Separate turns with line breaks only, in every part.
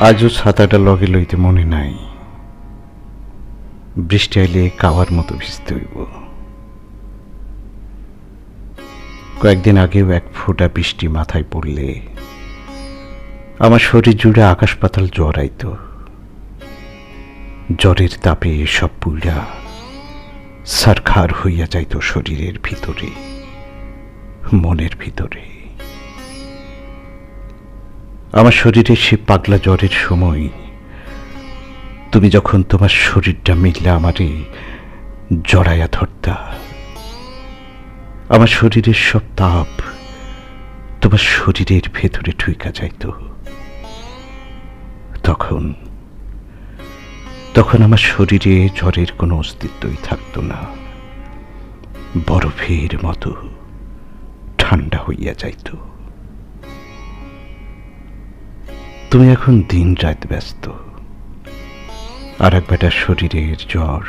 আজও ছাতাটা লগে লইতে মনে নাই। বৃষ্টি আইলে কাওয়ার মতো ভিজতে হইব। কয়েকদিন আগেও এক ফোঁটা বৃষ্টি মাথায় পড়লে আমার শরীর জুড়ে আকাশ পাতাল জ্বর আইত। জ্বরের তাপে সব পুইড়া সারখার হইয়া যাইত শরীরের ভিতরে, মনের ভিতরে। আমার শরীরে সে পাগলা জ্বরের সময় তুমি যখন তোমার শরীরটা মিললে আমারে জড়াইয়া ধরতা, আমার শরীরের সব তাপ তোমার শরীরের ভেতরে ঢুইকা যাইত। তখন তখন আমার শরীরে জ্বরের কোনো অস্তিত্বই থাকতো না, বরফের মতো ঠান্ডা হইয়া যাইত। তুমি এখন দিন রাত ব্যস্ত, আর এক বেটা শরীরের জ্বর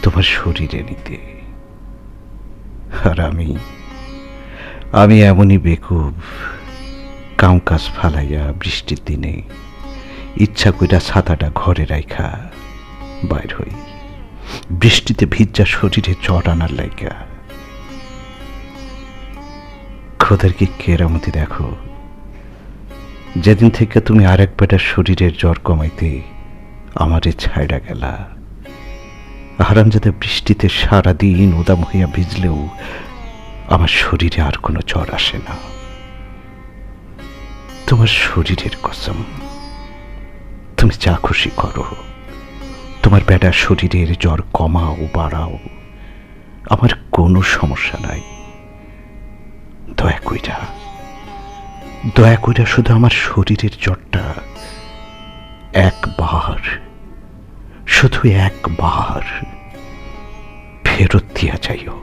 তোমার শরীরে নিতে। আর আমি এমনই বেকুব, কাজ ফালাইয়া বৃষ্টির দিনে ইচ্ছা কইরা ছাতাটা ঘরে রাইখা বাইর হই, বৃষ্টিতে ভিজা শরীরে জ্বর আনার লাইগা। খোদার কি কেরামতি দেখো, যেদিন থেকে তুমি আরেক বেটার শরীরের জ্বর কমাইতে আমারে ছাইড়া গেলা, হারামজাদা বৃষ্টিতে সারাদিন উদাম হইয়া ভিজলেও আমার শরীরে আর কোনো জ্বর আসে না। তোমার শরীরের কসম, তুমি যা খুশি করো, তোমার বেটার শরীরের জ্বর কমাও বাড়াও, আমার কোনো সমস্যা নাই। দয়া কইরা শুধু আমার শরীরের জ্বরটা একবার, শুধু একবার ফেরত দিয়া যাইও।